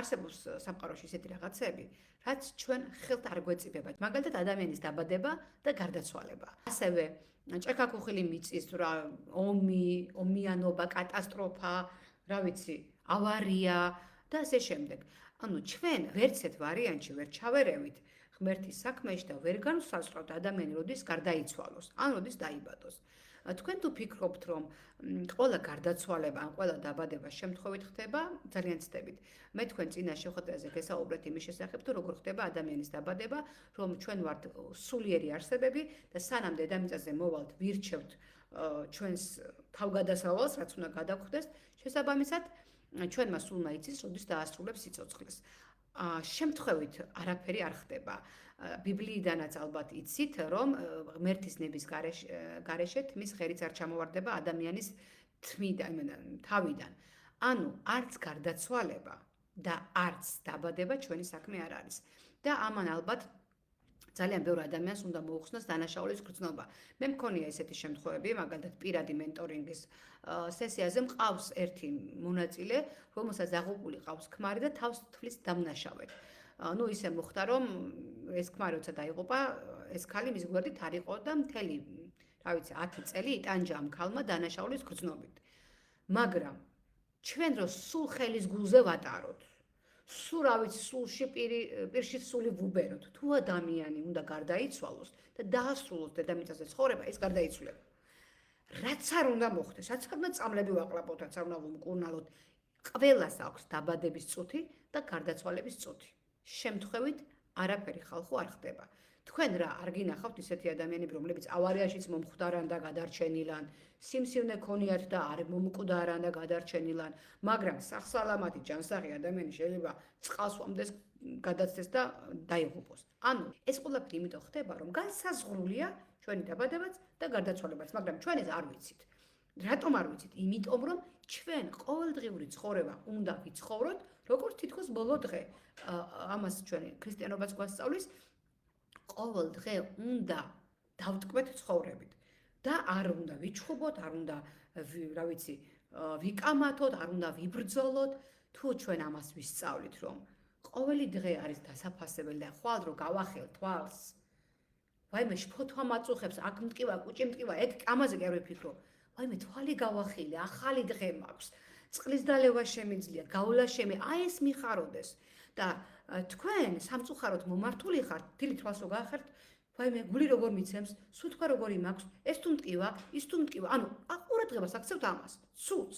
არსებობს სამყაროში ისეთი რაღაცები, რაც ჩვენ ხელთ არ გვეწიფება. მაგალითად, ადამიანის დაბადება და გარდაცვალება. ასევე ჭექა-ქუხილი მიწის რა ომიანობა, კატასტროფა, რა ვიცი, ავარია და ასე შემდეგ. ანუ ჩვენ ვერც ერთ ვარიანტში ვერ ჩავერევით ღმერთის საქმეში და ვერ განვსაზღვრავთ ადამიანი როდის გარდაიცვალოს, ან როდის დაიბადოს. თქვენ თუ ფიქრობთ, რომ ყველა გარდაცვალება ან ყველა დაბადება შემთხვევით ხდება, ძალიან ცდებით. მე თქვენ წინა შეხვედრაზე გესაუბრეთ იმის შესახებ, თუ როგორ ხდება ადამიანის დაბადება, რომ ჩვენ ვართ სულიერი არსებები და სანამ დედამიწაზე მოვალთ, ვირჩევთ ჩვენს თავგადასავალს, რაც უნდა გადაგხვდეს, შესაბამისად, ჩვენმა სულმა იცის, როდის დაასრულებს სიცოცხლეს. შემთხვევით არაფერი არ ხდება. ბიბლიიდანაც ალბათ იცით, რომ ღმერთის ნების გარეშე თმის ხერიც არ ჩამოვარდება ადამიანის თავიდან. ანუ არც გარდაცვალება და არც დაბადება ჩვენი საქმე არ არის. და ამან ალბათ ძალიან ბევრი ადამიანს უნდა მოუხსნას დანაშაულის გრძნობა. მე მქონია ესეთი შემთხვევები, მაგალითად პირადი მენტორინგის სესიაზე მყავს ერთი მონაწილე, რომელსაც აღუყული ყავს ქმარი და თავს თვლის დამნაშავედ. ну ისე მოხდა რომ ეს ქმარი როცა დაიღუპა, ეს ქალი მის გვერდით არ იყო და მთელი, რა ვიცი, 10 წელი იტანჯა ამ ქალმა დანაშაულის გრძნობით. მაგრამ ჩვენ რო სულ ხელის გულზე ვატაროთ, სულ რა ვიცი, სულში პირში სული ვუბეროთ, თუ ადამიანი უნდა გარდაიცვალოს და დაასრულოს დედამიწაზე ცხოვრება, ეს გარდაიცვლება. რაც არ უნდა მოხდეს, რაც არ უნდა წამლები ვაყლაპოთ, რაც არ უნდა ვუმკურნალოთ, ყველას აქვს დაბადების წუთი და გარდაცვალების წუთი. შემთხვევით არაფერი ხალხო არ ხდება. თქვენ რა არ გინახავთ ისეთი ადამიანები, რომლებიც ავარიაშიც მომხვდარან და გადარჩენილან, სიმსივნე ქონიათ და არ მომკვდარან და გადარჩენილან, მაგრამ სახსალამათი ჯანსაღი ადამიანი შეიძლება წყალს ვამდეს, გადაცდეს და დაიღუპოს. ანუ ეს ყველაფერი იმიტომ ხდება, რომ განსაზღვრულია ჩვენი დაბადებაც და გარდაცვალებაც, მაგრამ ჩვენ ეს არ ვიცით. რატომ არ ვიცით? იმიტომ რომ ჩვენ ყოველდღიური ცხოვრება უნდა ვიცხოვროთ, როგორც თითქოს ბოლო დღე. ამას ჩვენი ქრისტიანობაც გვასწავლის, ყოველ დღე უნდა დავტკბეთ ცხოვრებით და არ უნდა ვიჩხუბოთ, არ უნდა რა ვიცი, ვიკამათოთ, არ უნდა ვიბრძოლოთ, თუ ჩვენ ამას ვისწავლით, რომ ყოველი დღე არის დასაფასებელი და ხვალ რო გავახელ თვალს, ვაიმე შფოთვა მაწუხებს, აქ მტკივა, კუჭი მტკივა, ეგ ამაზე კი არ ვიფიქრო. ვაიმე თვალი გავახილე, ახალი დღე მაქვს, წყლის დალევა შემიძლია, გავლა აი ეს მიხაროდეს და თქვენ სამწუხაროდ მომართული ხართ, დილით თვალს რო გაახერთ, ვაიმე გული როგორ მიცემს, სუთქვა როგორი მაქვს, ეს თუ მტკივა, ის თუ მტკივა, ანუ ყურადღებას აქცევთ ამას, ცუდს.